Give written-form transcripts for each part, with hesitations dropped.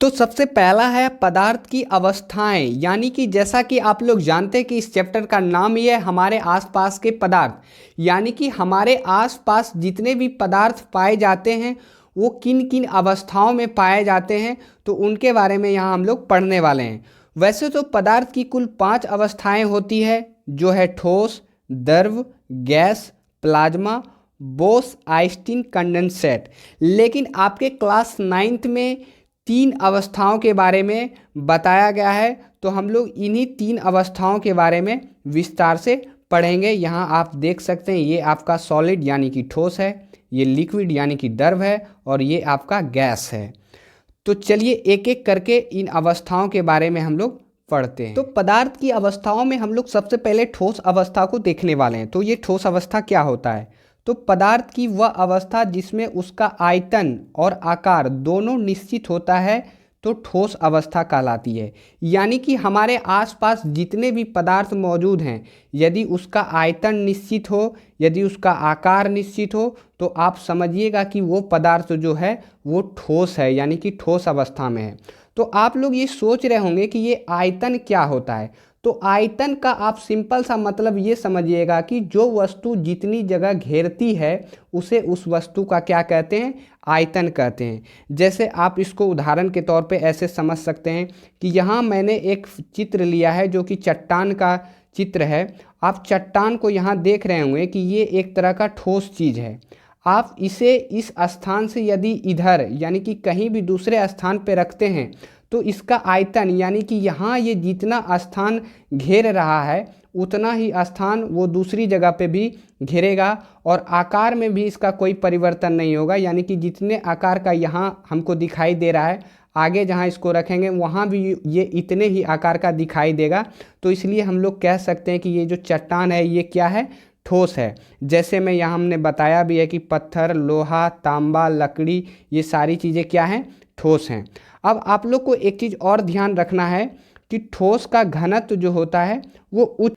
तो सबसे पहला है पदार्थ की अवस्थाएं, यानी कि जैसा कि आप लोग जानते हैं कि इस चैप्टर का नाम ही है हमारे आसपास के पदार्थ, यानी कि हमारे आसपास जितने भी पदार्थ पाए जाते हैं वो किन किन अवस्थाओं में पाए जाते हैं, तो उनके बारे में यहाँ हम लोग पढ़ने वाले हैं। वैसे तो पदार्थ की कुल 5 अवस्थाएं होती है, जो है ठोस, द्रव, gas, plasma, Bose Einstein condensate. लेकिन आपके क्लास 9th में 3 अवस्थाओं के बारे में बताया गया है, तो हम लोग इन्हीं 3 अवस्थाओं के बारे में विस्तार से पढ़ेंगे। यहाँ आप देख सकते हैं, ये आपका सॉलिड यानी कि ठोस है, ये लिक्विड यानी कि द्रव है, और ये आपका गैस है। तो चलिए एक एक करके इन अवस्थाओं के बारे में हम लोग पढ़ते हैं। तो पदार्थ की अवस्थाओं में हम लोग सबसे पहले ठोस अवस्था को देखने वाले हैं। तो ये ठोस अवस्था क्या होता है? तो पदार्थ की वह अवस्था जिसमें उसका आयतन और आकार दोनों निश्चित होता है, तो ठोस अवस्था कहलाती है। यानी कि हमारे आसपास जितने भी पदार्थ मौजूद हैं, यदि उसका आयतन निश्चित हो, यदि उसका आकार निश्चित हो, तो आप समझिएगा कि वो पदार्थ जो है वो ठोस है, यानी कि ठोस अवस्था में है। तो आप लोग ये सोच रहे होंगे कि ये आयतन क्या होता है। तो आयतन का आप सिंपल सा मतलब ये समझिएगा कि जो वस्तु जितनी जगह घेरती है उसे उस वस्तु का क्या कहते हैं? आयतन कहते हैं। जैसे आप इसको उदाहरण के तौर पे ऐसे समझ सकते हैं कि यहाँ मैंने एक चित्र लिया है जो कि चट्टान का चित्र है। आप चट्टान को यहाँ देख रहे होंगे कि ये एक तरह का ठोस चीज़ है। आप इसे इस स्थान से यदि इधर यानी कि कहीं भी दूसरे स्थान पे रखते हैं, तो इसका आयतन यानी कि यहाँ ये जितना स्थान घेर रहा है उतना ही स्थान वो दूसरी जगह पे भी घेरेगा, और आकार में भी इसका कोई परिवर्तन नहीं होगा। यानी कि जितने आकार का यहाँ हमको दिखाई दे रहा है, आगे जहाँ इसको रखेंगे वहाँ भी ये इतने ही आकार का दिखाई देगा। तो इसलिए हम लोग कह सकते हैं कि ये जो चट्टान है ये क्या है? ठोस है। जैसे मैं यहाँ हमने बताया भी है कि पत्थर, लोहा, तांबा, लकड़ी, ये सारी चीज़ें क्या हैं? ठोस हैं। अब आप लोग को एक चीज़ और ध्यान रखना है कि ठोस का घनत्व जो होता है वो उच्च।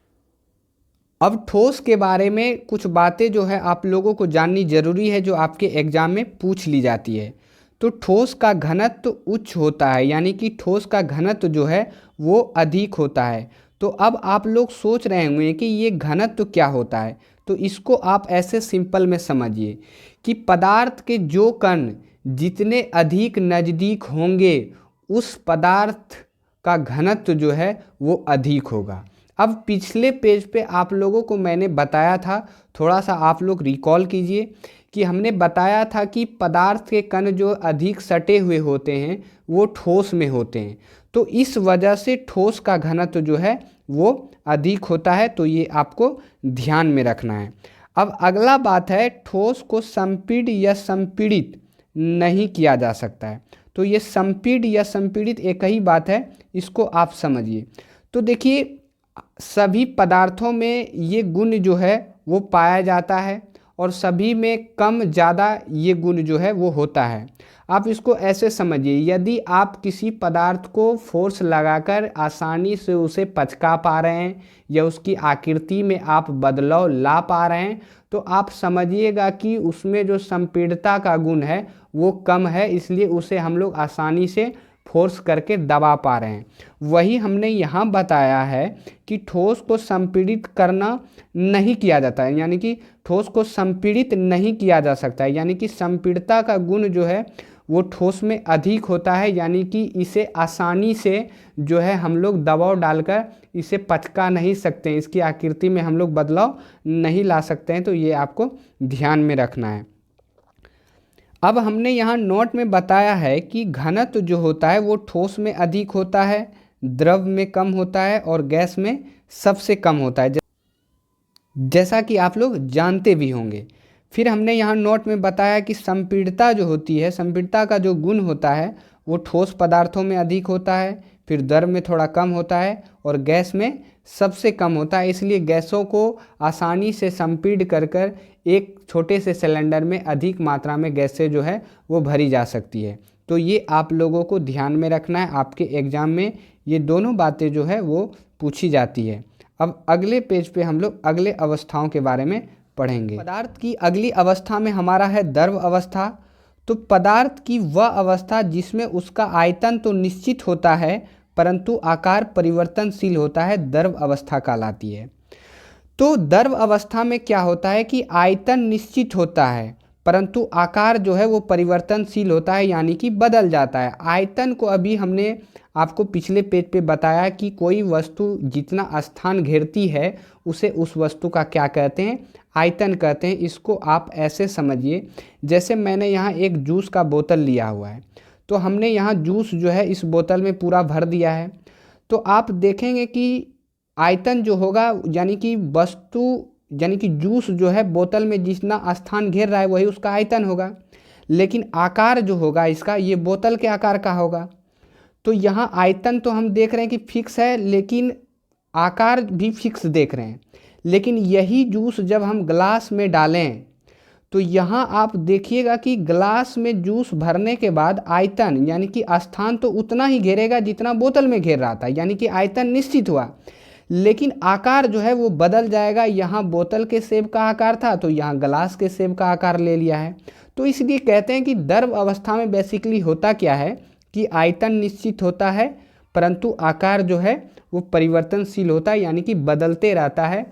अब ठोस के बारे में कुछ बातें जो है आप लोगों को जाननी जरूरी है, जो आपके एग्जाम में पूछ ली जाती है। तो ठोस का घनत्व उच्च होता है, यानी कि ठोस का घनत्व जो है वो अधिक होता है। तो अब आप लोग सोच रहे होंगे कि ये घनत्व क्या होता है। तो इसको आप ऐसे सिंपल में समझिए कि पदार्थ के जो कण जितने अधिक नज़दीक होंगे उस पदार्थ का घनत्व जो है वो अधिक होगा। अब पिछले पेज पे आप लोगों को मैंने बताया था, थोड़ा सा आप लोग रिकॉल कीजिए कि हमने बताया था कि पदार्थ के कण जो अधिक सटे हुए होते हैं वो ठोस में होते हैं। तो इस वजह से ठोस का घनत्व जो है वो अधिक होता है। तो ये आपको ध्यान में रखना है। अब अगला बात है, ठोस को संपीड़ या संपीड़ित नहीं किया जा सकता है। तो ये संपीड़ या संपीड़ित एक ही बात है, इसको आप समझिए। तो देखिए सभी पदार्थों में ये गुण जो है वो पाया जाता है, और सभी में कम ज़्यादा ये गुण जो है वो होता है। आप इसको ऐसे समझिए, यदि आप किसी पदार्थ को फोर्स लगाकर आसानी से उसे पचका पा रहे हैं या उसकी आकृति में आप बदलाव ला पा रहे हैं, तो आप समझिएगा कि उसमें जो संपीड़ता का गुण है वो कम है, इसलिए उसे हम लोग आसानी से फोर्स करके दबा पा रहे हैं। वही हमने यहाँ बताया है कि ठोस को संपीड़ित करना नहीं किया जाता है, यानी कि ठोस को संपीड़ित नहीं किया जा सकता है। यानी कि संपीड़ता का गुण जो है वो ठोस में अधिक होता है, यानी कि इसे आसानी से जो है हम लोग दबाव डालकर इसे पचका नहीं सकते हैं, इसकी आकृति में हम लोग बदलाव नहीं ला सकते हैं। तो ये आपको ध्यान में रखना है। अब हमने यहाँ नोट में बताया है कि घनत्व जो होता है वो ठोस में अधिक होता है, द्रव में कम होता है, और गैस में सबसे कम होता है, जैसा कि आप लोग जानते भी होंगे। फिर हमने यहाँ नोट में बताया कि संपीड़ता जो होती है, संपीड़ता का जो गुण होता है वो ठोस पदार्थों में अधिक होता है, फिर द्रव में थोड़ा कम होता है, और गैस में सबसे कम होता है। इसलिए गैसों को आसानी से संपीड़ कर कर एक छोटे से सिलेंडर में अधिक मात्रा में गैसें जो है वो भरी जा सकती है। तो ये आप लोगों को ध्यान में रखना है, आपके एग्ज़ाम में ये दोनों बातें जो है वो पूछी जाती है। अब अगले पेज पे हम लोग अगले अवस्थाओं के बारे में पढ़ेंगे। पदार्थ की अगली अवस्था में हमारा है द्रव अवस्था। तो पदार्थ की वह अवस्था जिसमें उसका आयतन तो निश्चित होता है परंतु आकार परिवर्तनशील होता है, द्रव अवस्था कहलाती है। तो द्रव अवस्था में क्या होता है कि आयतन निश्चित होता है परंतु आकार जो है वो परिवर्तनशील होता है, यानी कि बदल जाता है। आयतन को अभी हमने आपको पिछले पेज पे बताया कि कोई वस्तु जितना स्थान घेरती है उसे उस वस्तु का क्या कहते हैं, आयतन कहते हैं। इसको आप ऐसे समझिए, जैसे मैंने यहाँ एक जूस का बोतल लिया हुआ है, तो हमने यहाँ जूस जो है इस बोतल में पूरा भर दिया है। तो आप देखेंगे कि आयतन जो होगा यानी कि वस्तु यानी कि जूस जो है बोतल में जितना स्थान घेर रहा है वही उसका आयतन होगा, लेकिन आकार जो होगा इसका ये बोतल के आकार का होगा। तो यहाँ आयतन तो हम देख रहे हैं कि फिक्स है, लेकिन आकार भी फिक्स देख रहे हैं। लेकिन यही जूस जब हम ग्लास में डालें तो यहाँ आप देखिएगा कि ग्लास में जूस भरने के बाद आयतन यानी कि स्थान तो उतना ही घेरेगा जितना बोतल में घेर रहा था, यानी कि आयतन निश्चित हुआ, लेकिन आकार जो है वो बदल जाएगा। यहाँ बोतल के सेब का आकार था तो यहाँ ग्लास के सेब का आकार ले लिया है। तो इसलिए कहते हैं कि द्रव अवस्था में बेसिकली होता क्या है कि आयतन निश्चित होता है परंतु आकार जो है वो परिवर्तनशील होता है, यानी कि बदलते रहता है।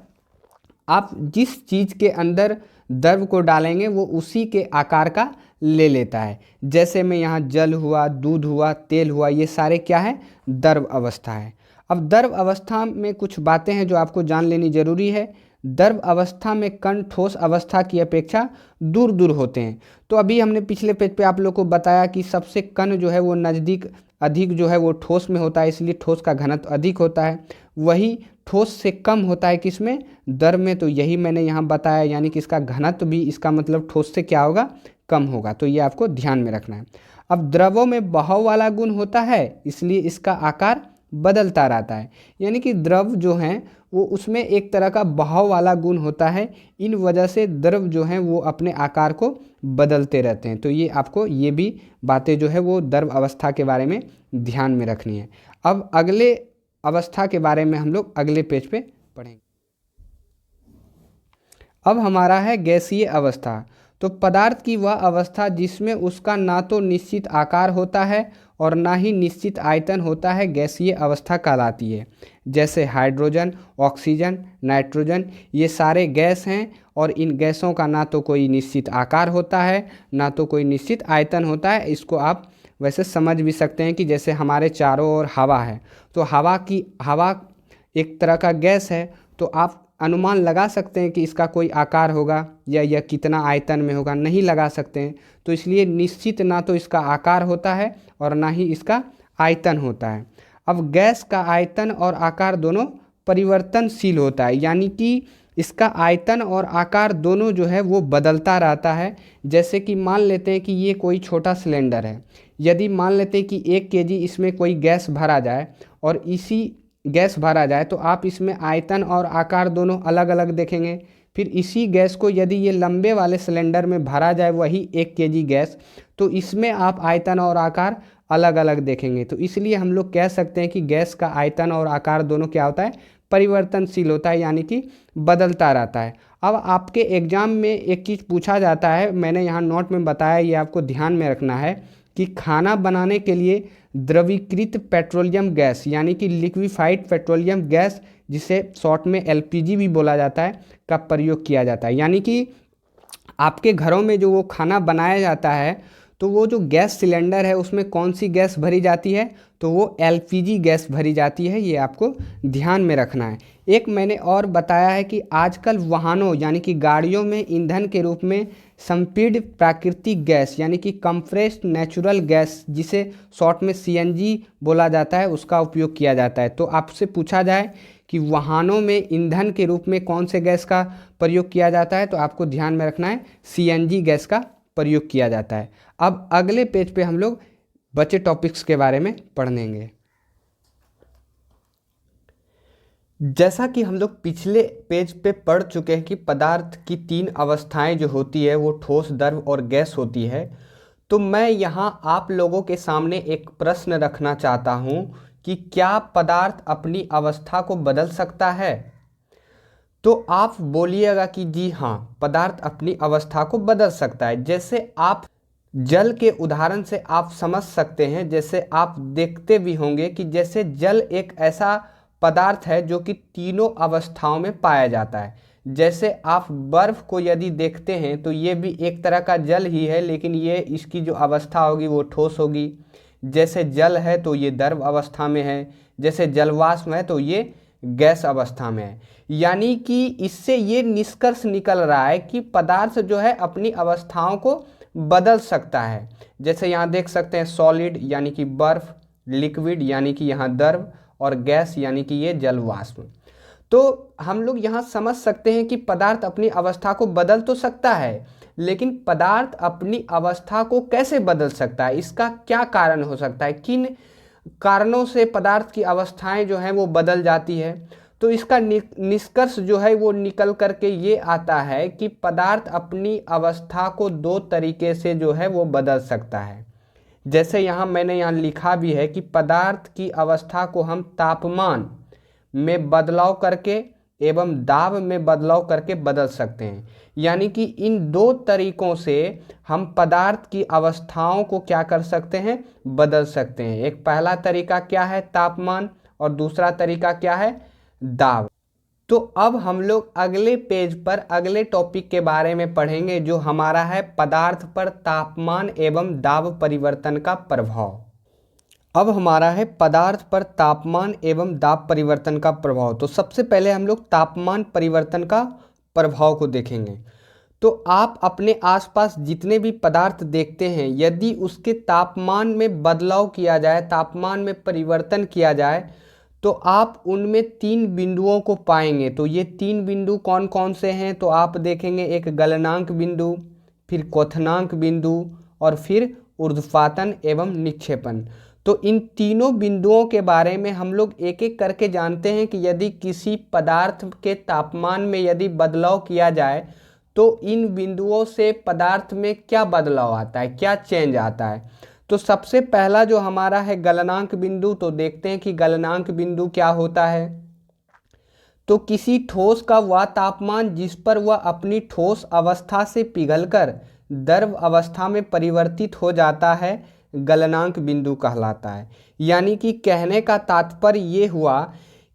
आप जिस चीज़ के अंदर द्रव को डालेंगे वो उसी के आकार का ले लेता है। जैसे में यहाँ जल हुआ, दूध हुआ, तेल हुआ, ये सारे क्या है, द्रव अवस्था है। अब द्रव अवस्था में कुछ बातें हैं जो आपको जान लेनी जरूरी है। द्रव अवस्था में कण ठोस अवस्था की अपेक्षा दूर दूर होते हैं। तो अभी हमने पिछले पेज पे आप लोग को बताया कि सबसे कण जो है वो नज़दीक अधिक जो है वो ठोस में होता है, इसलिए ठोस का घनत्व अधिक होता है। वही ठोस से कम होता है किसमें, द्रव में। तो यही मैंने यहाँ बताया, यानी कि इसका घनत्व भी इसका मतलब ठोस से क्या होगा, कम होगा। तो ये आपको ध्यान में रखना है। अब द्रवों में बहाव वाला गुण होता है, इसलिए इसका आकार बदलता रहता है। यानी कि द्रव जो हैं वो उसमें एक तरह का बहाव वाला गुण होता है। इन वजह से द्रव जो हैं वो अपने आकार को बदलते रहते हैं। तो ये आपको ये भी बातें जो है वो द्रव अवस्था के बारे में ध्यान में रखनी है। अब अगले अवस्था के बारे में हम लोग अगले पेज पे पढ़ेंगे। अब हमारा है गैसीय अवस्था। तो पदार्थ की वह अवस्था जिसमें उसका ना तो निश्चित आकार होता है और ना ही निश्चित आयतन होता है, गैसीय अवस्था कहलाती है। जैसे हाइड्रोजन, ऑक्सीजन, नाइट्रोजन, ये सारे गैस हैं और इन गैसों का ना तो कोई निश्चित आकार होता है ना तो कोई निश्चित आयतन होता है। इसको आप वैसे समझ भी सकते हैं कि जैसे हमारे चारों ओर हवा है, तो हवा एक तरह का गैस है, तो आप अनुमान लगा सकते हैं कि इसका कोई आकार होगा या यह कितना आयतन में होगा, नहीं लगा सकते हैं। तो इसलिए निश्चित ना तो इसका आकार होता है और ना ही इसका आयतन होता है। अब गैस का आयतन और आकार दोनों परिवर्तनशील होता है, यानी कि इसका आयतन और आकार दोनों जो है वो बदलता रहता है। जैसे कि मान लेते हैं कि ये कोई छोटा सिलेंडर है, यदि मान लेते हैं कि 1 kg इसमें कोई गैस भरा जाए और इसी गैस भरा जाए तो आप इसमें आयतन और आकार दोनों अलग अलग देखेंगे। फिर इसी गैस को यदि ये लंबे वाले सिलेंडर में भरा जाए वही 1 kg गैस, तो इसमें आप आयतन और आकार अलग अलग देखेंगे। तो इसलिए हम लोग कह सकते हैं कि गैस का आयतन और आकार दोनों क्या होता है, परिवर्तनशील होता है, यानी कि बदलता रहता है। अब आपके एग्जाम में एक चीज़ पूछा जाता है, मैंने यहाँ नोट में बताया, ये आपको ध्यान में रखना है कि खाना बनाने के लिए द्रवीकृत पेट्रोलियम गैस यानी कि लिक्विफाइड पेट्रोलियम गैस, जिसे शॉर्ट में एलपीजी भी बोला जाता है, का प्रयोग किया जाता है। यानी कि आपके घरों में जो वो खाना बनाया जाता है तो वो जो गैस सिलेंडर है उसमें कौन सी गैस भरी जाती है, तो वो एलपीजी गैस भरी जाती है। ये आपको ध्यान में रखना है। एक मैंने और बताया है कि आजकल वाहनों यानी कि गाड़ियों में ईंधन के रूप में संपीड्य प्राकृतिक गैस यानी कि कंप्रेस्ड नेचुरल गैस, जिसे शॉर्ट में सीएनजी बोला जाता है, उसका उपयोग किया जाता है। तो आपसे पूछा जाए कि वाहनों में ईंधन के रूप में कौन से गैस का प्रयोग किया जाता है, तो आपको ध्यान में रखना है सीएनजी गैस का प्रयोग किया जाता है। अब अगले पेज पे हम लोग बचे टॉपिक्स के बारे में पढ़ेंगे। जैसा कि हम लोग पिछले पेज पे पढ़ चुके हैं कि पदार्थ की 3 अवस्थाएं जो होती है वो ठोस, द्रव और गैस होती है, तो मैं यहाँ आप लोगों के सामने एक प्रश्न रखना चाहता हूँ कि क्या पदार्थ अपनी अवस्था को बदल सकता है। तो आप बोलिएगा कि जी हाँ, पदार्थ अपनी अवस्था को बदल सकता है। जैसे आप जल के उदाहरण से आप समझ सकते हैं, जैसे आप देखते भी होंगे कि जैसे जल एक ऐसा पदार्थ है जो कि तीनों अवस्थाओं में पाया जाता है। जैसे आप बर्फ़ को यदि देखते हैं तो ये भी एक तरह का जल ही है, लेकिन ये इसकी जो अवस्था होगी वो ठोस होगी। जैसे जल है तो ये द्रव अवस्था में है, जैसे जलवाष्प है तो ये गैस अवस्था में है। यानी कि इससे ये निष्कर्ष निकल रहा है कि पदार्थ जो है अपनी अवस्थाओं को बदल सकता है। जैसे यहाँ देख सकते हैं सॉलिड यानी कि बर्फ़, लिक्विड यानी कि यहाँ द्रव, और गैस यानी कि ये जलवाष्प। तो हम लोग यहाँ समझ सकते हैं कि पदार्थ अपनी अवस्था को बदल तो सकता है, लेकिन पदार्थ अपनी अवस्था को कैसे बदल सकता है, इसका क्या कारण हो सकता है, किन कारणों से पदार्थ की अवस्थाएं जो हैं वो बदल जाती है। तो इसका निष्कर्ष जो है वो निकल करके ये आता है कि पदार्थ अपनी अवस्था को दो तरीके से जो है वो बदल सकता है। जैसे यहाँ मैंने यहाँ लिखा भी है कि पदार्थ की अवस्था को हम तापमान में बदलाव करके एवं दाब में बदलाव करके बदल सकते हैं। यानी कि इन दो तरीकों से हम पदार्थ की अवस्थाओं को क्या कर सकते हैं, बदल सकते हैं। एक पहला तरीका क्या है, तापमान, और दूसरा तरीका क्या है, दाब। तो अब हम लोग अगले पेज पर अगले टॉपिक के बारे में पढ़ेंगे, जो हमारा है पदार्थ पर तापमान एवं दाब परिवर्तन का प्रभाव। अब हमारा है पदार्थ पर तापमान एवं दाब परिवर्तन का प्रभाव। तो सबसे पहले हम लोग तापमान परिवर्तन का प्रभाव को देखेंगे। तो आप अपने आसपास जितने भी पदार्थ देखते हैं, यदि उसके तापमान में बदलाव किया जाए, तापमान में परिवर्तन किया जाए, तो आप उनमें तीन बिंदुओं को पाएंगे। तो ये तीन बिंदु कौन कौन से हैं, तो आप देखेंगे एक गलनांक बिंदु, फिर क्वथनांक बिंदु, और फिर ऊर्ध्वपातन एवं निक्षेपण। तो इन तीनों बिंदुओं के बारे में हम लोग एक एक करके जानते हैं कि यदि किसी पदार्थ के तापमान में यदि बदलाव किया जाए तो इन बिंदुओं से पदार्थ में क्या बदलाव आता है, क्या चेंज आता है। तो सबसे पहला जो हमारा है गलनांक बिंदु, तो देखते हैं कि गलनांक बिंदु क्या होता है। तो किसी ठोस का वह तापमान जिस पर वह अपनी ठोस अवस्था से पिघलकर द्रव अवस्था में परिवर्तित हो जाता है, गलनांक बिंदु कहलाता है। यानी कि कहने का तात्पर्य ये हुआ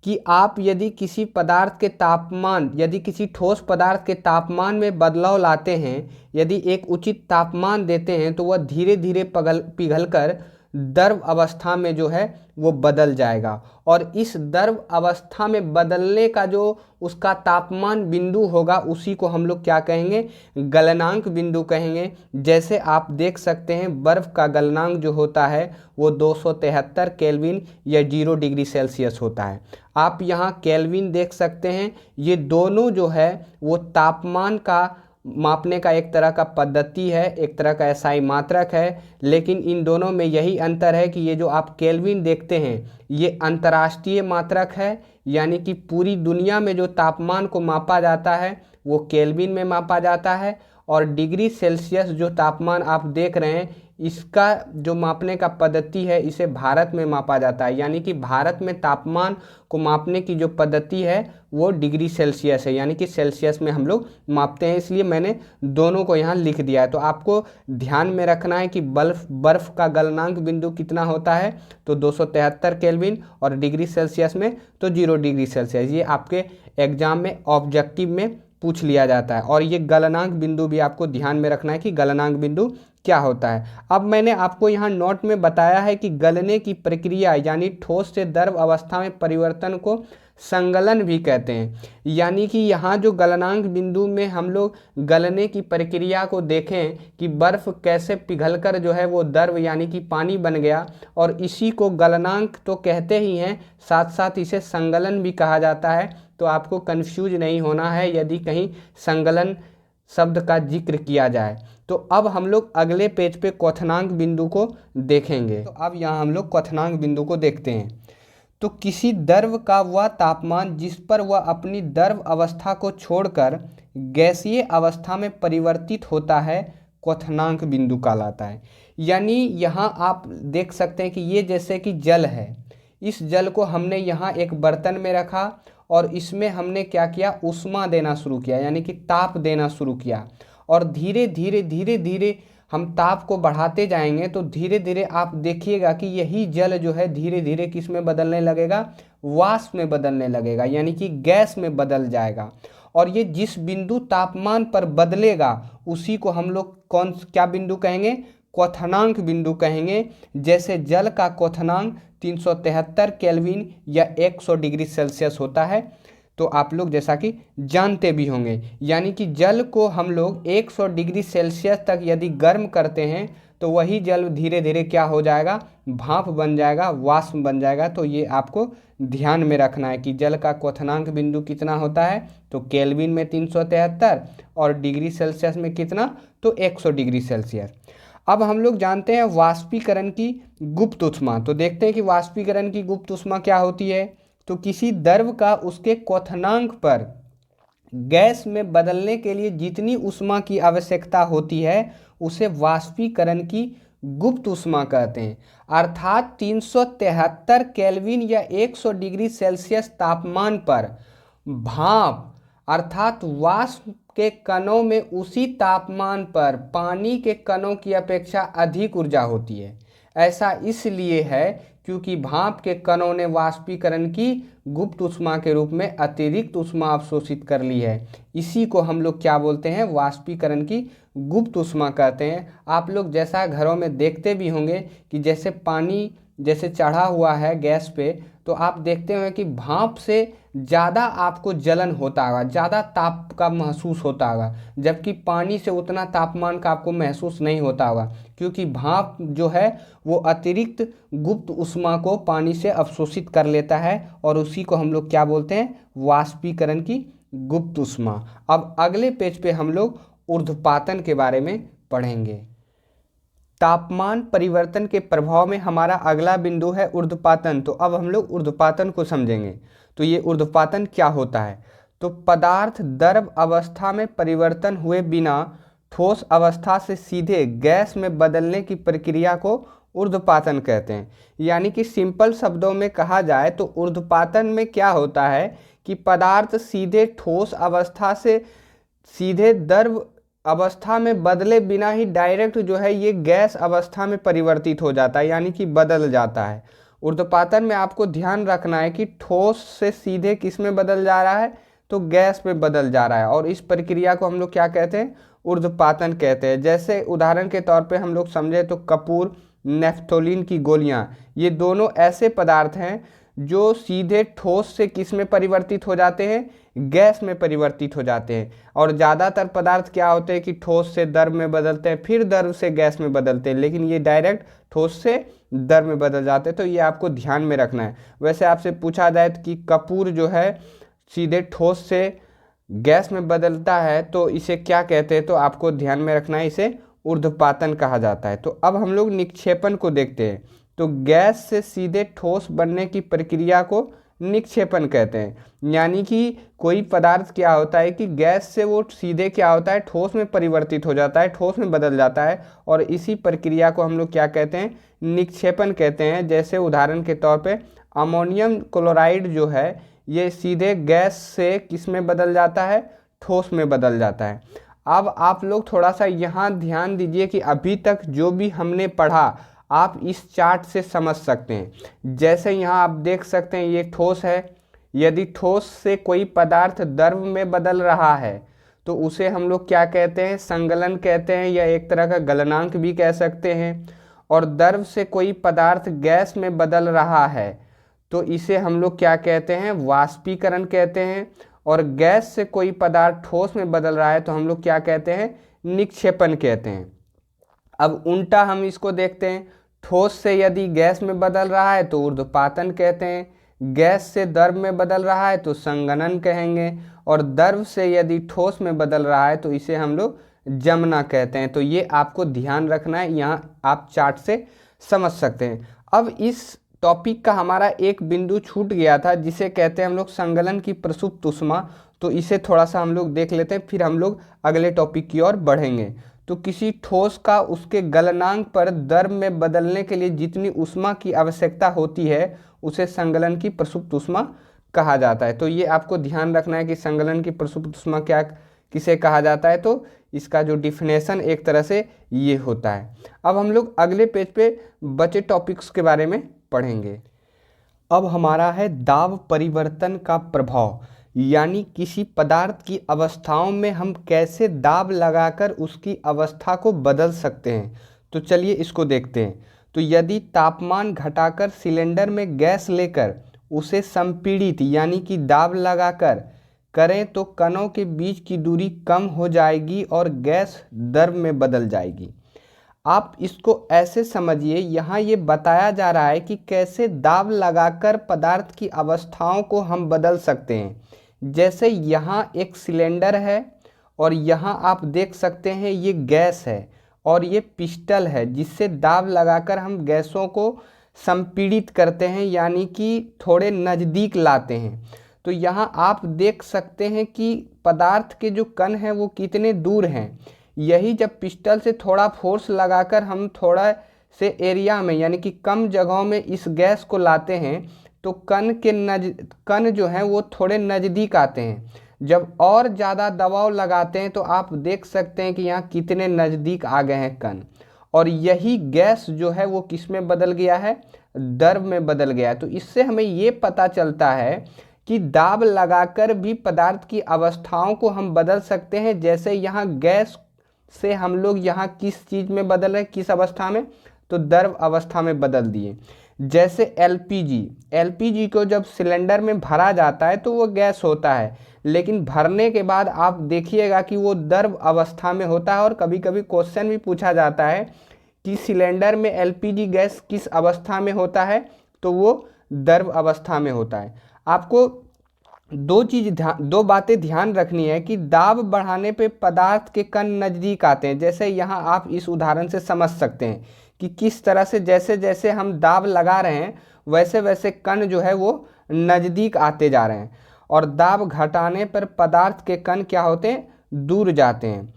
कि आप यदि किसी पदार्थ के तापमान, यदि किसी ठोस पदार्थ के तापमान में बदलाव लाते हैं, यदि एक उचित तापमान देते हैं, तो वह धीरे धीरे पिघलकर द्रव अवस्था में जो है वो बदल जाएगा। और इस द्रव अवस्था में बदलने का जो उसका तापमान बिंदु होगा, उसी को हम लोग क्या कहेंगे, गलनांक बिंदु कहेंगे। जैसे आप देख सकते हैं बर्फ़ का गलनांक जो होता है वो 273 केल्विन या 0 डिग्री सेल्सियस होता है। आप यहाँ केल्विन देख सकते हैं। ये दोनों जो है वो तापमान का मापने का एक तरह का पद्धति है, एक तरह का एसआई मात्रक है। लेकिन इन दोनों में यही अंतर है कि ये जो आप केल्विन देखते हैं ये अंतर्राष्ट्रीय मात्रक है, यानी कि पूरी दुनिया में जो तापमान को मापा जाता है वो केल्विन में मापा जाता है। और डिग्री सेल्सियस जो तापमान आप देख रहे हैं, इसका जो मापने का पद्धति है इसे भारत में मापा जाता है। यानी कि भारत में तापमान को मापने की जो पद्धति है वो डिग्री सेल्सियस है, यानी कि सेल्सियस में हम लोग मापते हैं। इसलिए मैंने दोनों को यहाँ लिख दिया है। तो आपको ध्यान में रखना है कि बर्फ़ का गलनांक बिंदु कितना होता है, तो 273 केल्विन, और डिग्री सेल्सियस में तो 0 डिग्री सेल्सियस। ये आपके एग्जाम में ऑब्जेक्टिव में पूछ लिया जाता है। और ये गलनांक बिंदु भी आपको ध्यान में रखना है कि गलनांक बिंदु क्या होता है। अब मैंने आपको यहाँ नोट में बताया है कि गलने की प्रक्रिया यानी ठोस से द्रव अवस्था में परिवर्तन को संगलन भी कहते हैं। यानी कि यहाँ जो गलनांक बिंदु में हम लोग गलने की प्रक्रिया को देखें कि बर्फ़ कैसे पिघलकर जो है वो द्रव यानी कि पानी बन गया, और इसी को गलनांक तो कहते ही हैं, साथ साथ इसे संगलन भी कहा जाता है। तो आपको कंफ्यूज नहीं होना है यदि कहीं संगलन शब्द का जिक्र किया जाए। तो अब हम लोग अगले पेज पे क्वथनांक बिंदु को देखेंगे। तो अब यहाँ हम लोग क्वथनांक बिंदु को देखते हैं। तो किसी द्रव का वह तापमान जिस पर वह अपनी द्रव अवस्था को छोड़कर गैसीय अवस्था में परिवर्तित होता है, क्वथनांक बिंदु कहलाता है। यानी यहाँ आप देख सकते हैं कि ये जैसे कि जल है, इस जल को हमने यहाँ एक बर्तन में रखा और इसमें हमने क्या किया, ऊष्मा देना शुरू किया, यानी कि ताप देना शुरू किया। और धीरे धीरे धीरे धीरे हम ताप को बढ़ाते जाएंगे तो धीरे धीरे आप देखिएगा कि यही जल जो है धीरे धीरे किस में बदलने लगेगा, वाष्प में बदलने लगेगा, यानी कि गैस में बदल जाएगा। और ये जिस बिंदु तापमान पर बदलेगा उसी को हम लोग क्या बिंदु कहेंगे, क्वथनांक बिंदु कहेंगे। जैसे जल का क्वथनांक 373 केल्विन या 100 डिग्री सेल्सियस होता है, तो आप लोग जैसा कि जानते भी होंगे, यानी कि जल को हम लोग 100 डिग्री सेल्सियस तक यदि गर्म करते हैं तो वही जल धीरे धीरे क्या हो जाएगा, भाप बन जाएगा, वाष्प बन जाएगा। तो ये आपको ध्यान में रखना है कि जल का क्वथनांक बिंदु कितना होता है, तो केल्विन में 373 और डिग्री सेल्सियस में कितना, तो 100 डिग्री सेल्सियस। अब हम लोग जानते हैं वाष्पीकरण की गुप्त ऊष्मा। तो देखते हैं कि वाष्पीकरण की गुप्त ऊष्मा क्या होती है। तो किसी द्रव का उसके क्वथनांक पर गैस में बदलने के लिए जितनी ऊष्मा की आवश्यकता होती है उसे वाष्पीकरण की गुप्त ऊष्मा कहते हैं। अर्थात 373 केल्विन या 100 डिग्री सेल्सियस तापमान पर भाप अर्थात वाष्प के कणों में उसी तापमान पर पानी के कणों की अपेक्षा अधिक ऊर्जा होती है। ऐसा इसलिए है क्योंकि भाप के कणों ने वाष्पीकरण की गुप्त ऊष्मा के रूप में अतिरिक्त ऊष्मा अवशोषित कर ली है। इसी को हम लोग क्या बोलते हैं, वाष्पीकरण की गुप्त ऊष्मा कहते हैं। आप लोग जैसा घरों में देखते भी होंगे कि जैसे पानी जैसे चढ़ा हुआ है गैस पे, तो आप देखते होंगे कि भाप से ज़्यादा आपको जलन होता होगा, ज़्यादा ताप का महसूस होता होगा, जबकि पानी से उतना तापमान का आपको महसूस नहीं होता होगा, क्योंकि भाप जो है वो अतिरिक्त गुप्त ऊष्मा को पानी से अवशोषित कर लेता है और उसी को हम लोग क्या बोलते हैं, वाष्पीकरण की गुप्त ऊष्मा। अब अगले पेज पे हम लोग ऊर्ध्वपातन के बारे में पढ़ेंगे। तापमान परिवर्तन के प्रभाव में हमारा अगला बिंदु है ऊर्ध्वपातन। तो अब हम लोग ऊर्ध्वपातन को समझेंगे। तो ये ऊर्ध्वपातन क्या होता है, तो पदार्थ द्रव अवस्था में परिवर्तन हुए बिना ठोस अवस्था से सीधे गैस में बदलने की प्रक्रिया को ऊर्ध्वपातन कहते हैं। यानी कि सिंपल शब्दों में कहा जाए तो ऊर्ध्वपातन में क्या होता है कि पदार्थ सीधे ठोस अवस्था से सीधे द्रव अवस्था में बदले बिना ही डायरेक्ट जो है ये गैस अवस्था में परिवर्तित हो जाता है, यानी कि बदल जाता है। ऊर्ध्वपातन में आपको ध्यान रखना है कि ठोस से सीधे किस में बदल जा रहा है, तो गैस में बदल जा रहा है, और इस प्रक्रिया को हम लोग क्या कहते हैं, ऊर्ध्वपातन कहते हैं। जैसे उदाहरण के तौर पे हम लोग समझे तो कपूर, नेफ्थोलिन की गोलियां, ये दोनों ऐसे पदार्थ हैं जो सीधे ठोस से किस में परिवर्तित हो जाते हैं, गैस में परिवर्तित हो जाते हैं। और ज़्यादातर पदार्थ क्या होते हैं कि ठोस से द्रव में बदलते हैं, फिर द्रव से गैस में बदलते हैं, लेकिन ये डायरेक्ट ठोस से द्रव में बदल जाते हैं। तो ये आपको ध्यान में रखना है। वैसे आपसे पूछा जाए कि कपूर जो है सीधे ठोस से गैस में बदलता है तो इसे क्या कहते हैं, तो आपको ध्यान में रखना है, इसे ऊर्ध्वपातन कहा जाता है। तो अब हम लोग निक्षेपण को देखते हैं। तो गैस से सीधे ठोस बनने की प्रक्रिया को निक्षेपण कहते हैं। यानी कि कोई पदार्थ क्या होता है कि गैस से वो सीधे क्या होता है, ठोस में परिवर्तित हो जाता है, ठोस में बदल जाता है, और इसी प्रक्रिया को हम लोग क्या कहते हैं, निक्षेपण कहते हैं। जैसे उदाहरण के तौर पे अमोनियम क्लोराइड जो है ये सीधे गैस से किस में बदल जाता है, ठोस में बदल जाता है। अब आप लोग थोड़ा सा यहाँ ध्यान दीजिए कि अभी तक जो भी हमने पढ़ा आप इस चार्ट से समझ सकते हैं। जैसे यहाँ आप देख सकते हैं ये ठोस है, यदि ठोस से कोई पदार्थ द्रव में बदल रहा है तो उसे हम लोग क्या कहते हैं, संगलन कहते हैं, या एक तरह का गलनांक भी कह सकते हैं। और द्रव से कोई पदार्थ गैस में बदल रहा है तो इसे हम लोग क्या कहते हैं, वाष्पीकरण कहते हैं। और गैस से कोई पदार्थ ठोस में बदल रहा है तो हम लोग क्या कहते हैं, निक्षेपण कहते हैं। अब उल्टा हम इसको देखते हैं, ठोस से यदि गैस में बदल रहा है तो ऊर्ध्वपातन कहते हैं, गैस से द्रव में बदल रहा है तो संगणन कहेंगे, और द्रव से यदि ठोस में बदल रहा है तो इसे हम लोग जमना कहते हैं। तो ये आपको ध्यान रखना है, यहाँ आप चार्ट से समझ सकते हैं। अब इस टॉपिक का हमारा एक बिंदु छूट गया था जिसे कहते हैं हम लोग संगलन की प्रसुप्त ऊष्मा। तो इसे थोड़ा सा हम लोग देख लेते हैं, फिर हम लोग अगले टॉपिक की ओर बढ़ेंगे। तो किसी ठोस का उसके गलनांक पर द्रव में बदलने के लिए जितनी ऊष्मा की आवश्यकता होती है उसे संगलन की प्रसुप्त ऊष्मा कहा जाता है। तो ये आपको ध्यान रखना है कि संगलन की प्रसुप्त ऊष्मा क्या किसे कहा जाता है। तो इसका जो डिफिनेशन एक तरह से ये होता है। अब हम लोग अगले पेज पे बचे टॉपिक्स के बारे में पढ़ेंगे। अब हमारा है दाब परिवर्तन का प्रभाव, यानी किसी पदार्थ की अवस्थाओं में हम कैसे दाब लगाकर उसकी अवस्था को बदल सकते हैं। तो चलिए इसको देखते हैं। तो यदि तापमान घटाकर सिलेंडर में गैस लेकर उसे संपीड़ित यानी कि दाब लगाकर करें तो कणों के बीच की दूरी कम हो जाएगी और गैस द्रव में बदल जाएगी। आप इसको ऐसे समझिए, यहाँ ये बताया जा रहा है कि कैसे दाब लगाकर पदार्थ की अवस्थाओं को हम बदल सकते हैं। जैसे यहाँ एक सिलेंडर है और यहाँ आप देख सकते हैं ये गैस है और ये पिस्टल है, जिससे दाब लगाकर हम गैसों को संपीड़ित करते हैं यानी कि थोड़े नज़दीक लाते हैं। तो यहाँ आप देख सकते हैं कि पदार्थ के जो कण हैं वो कितने दूर हैं। यही जब पिस्टल से थोड़ा फोर्स लगाकर हम थोड़ा से एरिया में यानी कि कम जगहों में इस गैस को लाते हैं तो कण जो हैं वो थोड़े नज़दीक आते हैं। जब और ज़्यादा दबाव लगाते हैं तो आप देख सकते हैं कि यहाँ कितने नज़दीक आ गए हैं कण, और यही गैस जो है वो किस में बदल गया है, द्रव में बदल गया है। तो इससे हमें ये पता चलता है कि दाब लगाकर भी पदार्थ की अवस्थाओं को हम बदल सकते हैं। जैसे यहाँ गैस से हम लोग यहाँ किस चीज़ में बदल रहे हैं, किस अवस्था में, तो द्रव अवस्था में बदल दिए। जैसे एलपीजी को जब सिलेंडर में भरा जाता है तो वो गैस होता है, लेकिन भरने के बाद आप देखिएगा कि वो द्रव अवस्था में होता है। और कभी कभी क्वेश्चन भी पूछा जाता है कि सिलेंडर में एलपीजी गैस किस अवस्था में होता है, तो वो द्रव अवस्था में होता है। आपको दो बातें ध्यान रखनी है कि दाब बढ़ाने पे पदार्थ के कण नज़दीक आते हैं। जैसे यहाँ आप इस उदाहरण से समझ सकते हैं कि किस तरह से जैसे जैसे हम दाब लगा रहे हैं वैसे वैसे कण जो है वो नज़दीक आते जा रहे हैं, और दाब घटाने पर पदार्थ के कण क्या होते हैं, दूर जाते हैं।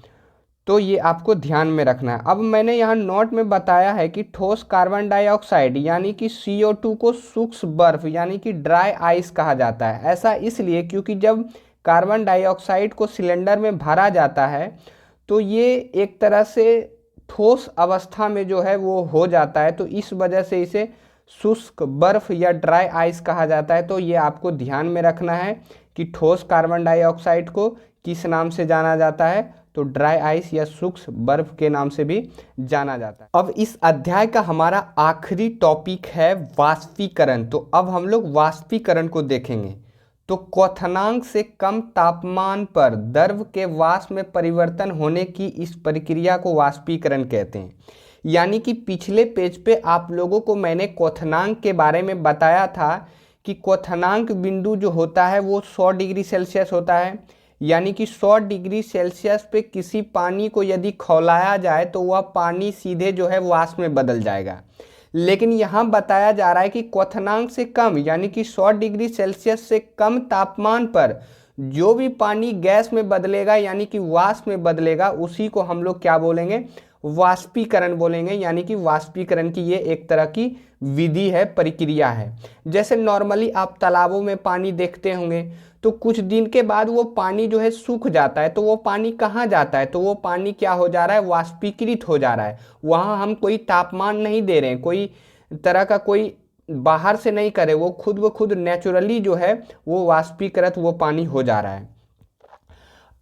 तो ये आपको ध्यान में रखना है। अब मैंने यहाँ नोट में बताया है कि ठोस कार्बन डाइऑक्साइड यानी कि CO2 को सूक्ष्म बर्फ यानी कि ड्राई आइस कहा जाता है। ऐसा इसलिए क्योंकि जब कार्बन डाइऑक्साइड को सिलेंडर में भरा जाता है तो ये एक तरह से ठोस अवस्था में जो है वो हो जाता है, तो इस वजह से इसे शुष्क बर्फ या ड्राई आइस कहा जाता है। तो ये आपको ध्यान में रखना है कि ठोस कार्बन डाइऑक्साइड को किस नाम से जाना जाता है, तो ड्राई आइस या सूक्ष्म बर्फ के नाम से भी जाना जाता है। अब इस अध्याय का हमारा आखिरी टॉपिक है वाष्पीकरण। तो अब हम लोग वाष्पीकरण को देखेंगे। तो क्वथनांक से कम तापमान पर द्रव के वाष्प में परिवर्तन होने की इस प्रक्रिया को वाष्पीकरण कहते हैं। यानी कि पिछले पेज पे आप लोगों को मैंने क्वथनांक के बारे में बताया था कि क्वथनांक बिंदु जो होता है वो 100 डिग्री सेल्सियस होता है। यानी कि 100 डिग्री सेल्सियस पे किसी पानी को यदि खौलाया जाए तो वह पानी सीधे जो है वाष्प में बदल जाएगा। लेकिन यहाँ बताया जा रहा है कि क्वथनांक से कम यानी कि 100 डिग्री सेल्सियस से कम तापमान पर जो भी पानी गैस में बदलेगा यानी कि वाष्प में बदलेगा उसी को हम लोग क्या बोलेंगे, वाष्पीकरण बोलेंगे। यानी कि वाष्पीकरण की ये एक तरह की विधि है, प्रक्रिया है। जैसे नॉर्मली आप तालाबों में पानी देखते होंगे तो कुछ दिन के बाद वो पानी जो है सूख जाता है, तो वो पानी कहाँ जाता है, तो वो पानी क्या हो जा रहा है, वाष्पीकृत हो जा रहा है। वहाँ हम कोई तापमान नहीं दे रहे हैं, कोई तरह का कोई बाहर से नहीं करे, वो खुद ब खुद नेचुरली जो है वो वाष्पीकृत वो पानी हो जा रहा है।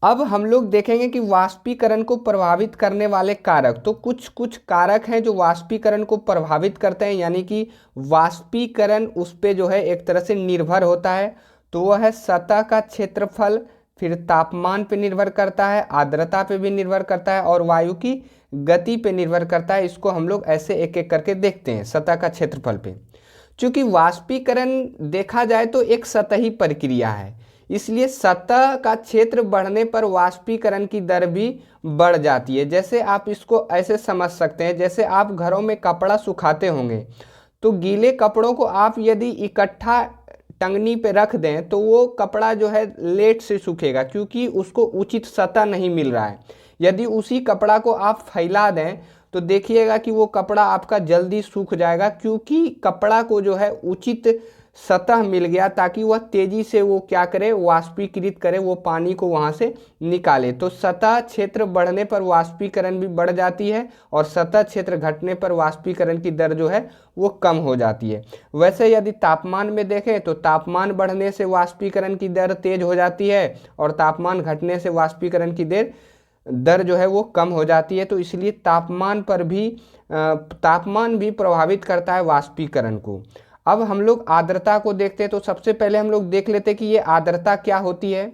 अब हम लोग देखेंगे कि वाष्पीकरण को प्रभावित करने वाले कारक, तो कुछ कारक हैं जो वाष्पीकरण को प्रभावित करते हैं। यानी कि वाष्पीकरण उस पे जो है एक तरह से निर्भर होता है। तो वह है सतह का क्षेत्रफल, फिर तापमान पे निर्भर करता है, आर्द्रता पे भी निर्भर करता है और वायु की गति पे निर्भर करता है। इसको हम लोग ऐसे एक एक करके देखते हैं। सतह का क्षेत्रफल पे, चूँकि वाष्पीकरण देखा जाए तो एक सतही प्रक्रिया है, इसलिए सतह का क्षेत्र बढ़ने पर वाष्पीकरण की दर भी बढ़ जाती है। जैसे आप इसको ऐसे समझ सकते हैं, जैसे आप घरों में कपड़ा सुखाते होंगे तो गीले कपड़ों को आप यदि इकट्ठा टंगनी पे रख दें तो वो कपड़ा जो है लेट से सूखेगा क्योंकि उसको उचित सतह नहीं मिल रहा है। यदि उसी कपड़ा को आप फैला दें तो देखिएगा कि वो कपड़ा आपका जल्दी सूख जाएगा, क्योंकि कपड़ा को जो है उचित सतह मिल गया ताकि वह तेजी से वो क्या करे, वाष्पीकृत करे, वो पानी को वहाँ से निकाले। तो सतह क्षेत्र बढ़ने पर वाष्पीकरण भी बढ़ जाती है और सतह क्षेत्र घटने पर वाष्पीकरण की दर जो है वो कम हो जाती है। वैसे यदि तापमान में देखें तो तापमान बढ़ने से वाष्पीकरण की दर तेज हो जाती है और तापमान घटने से वाष्पीकरण की दर जो है वो कम हो जाती है। तो इसलिए तापमान भी प्रभावित करता है वाष्पीकरण को। अब हम लोग आर्द्रता को देखते हैं। तो सबसे पहले हम लोग देख लेते हैं कि ये आर्द्रता क्या होती है।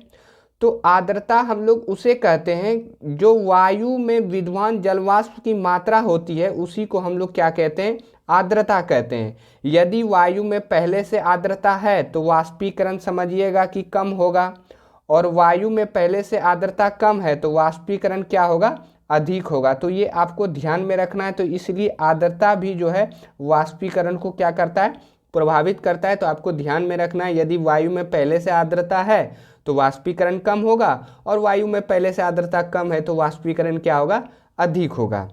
तो आर्द्रता हम लोग उसे कहते हैं जो वायु में विद्यमान जलवाष्प की मात्रा होती है, उसी को हम लोग क्या कहते हैं, आर्द्रता कहते हैं। यदि वायु में पहले से आर्द्रता है तो वाष्पीकरण समझिएगा कि कम होगा, और वायु में पहले से आर्द्रता कम है तो वाष्पीकरण क्या होगा, अधिक होगा। तो ये आपको ध्यान में रखना है। तो इसलिए आर्द्रता भी जो है वाष्पीकरण को क्या करता है, प्रभावित करता है। तो आपको ध्यान में रखना है, यदि वायु में पहले से आर्द्रता है तो वाष्पीकरण कम होगा, और वायु में पहले से आर्द्रता कम है तो वाष्पीकरण क्या होगा, अधिक होगा।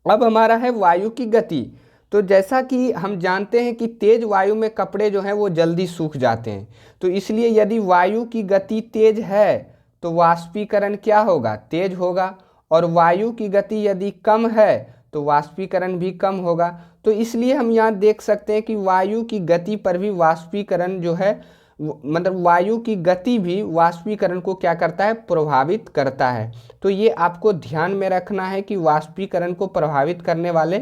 अब हमारा है वायु की गति। तो जैसा कि हम जानते हैं कि तेज वायु में कपड़े जो हैं वो जल्दी सूख जाते हैं। तो इसलिए यदि वायु की गति तेज है तो वाष्पीकरण क्या होगा, तेज होगा, और वायु की गति यदि कम है तो वाष्पीकरण भी कम होगा। तो इसलिए हम यहाँ देख सकते हैं कि वायु की गति पर भी वाष्पीकरण जो है, मतलब वायु की गति भी वाष्पीकरण को क्या करता है, प्रभावित करता है। तो ये आपको ध्यान में रखना है कि वाष्पीकरण को प्रभावित करने वाले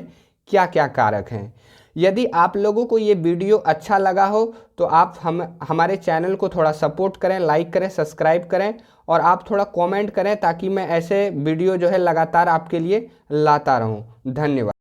क्या क्या कारक हैं। यदि आप लोगों को ये वीडियो अच्छा लगा हो तो आप हमारे चैनल को थोड़ा सपोर्ट करें, लाइक करें, सब्सक्राइब करें, और आप थोड़ा कमेंट करें ताकि मैं ऐसे वीडियो जो है लगातार आपके लिए लाता रहूं। धन्यवाद।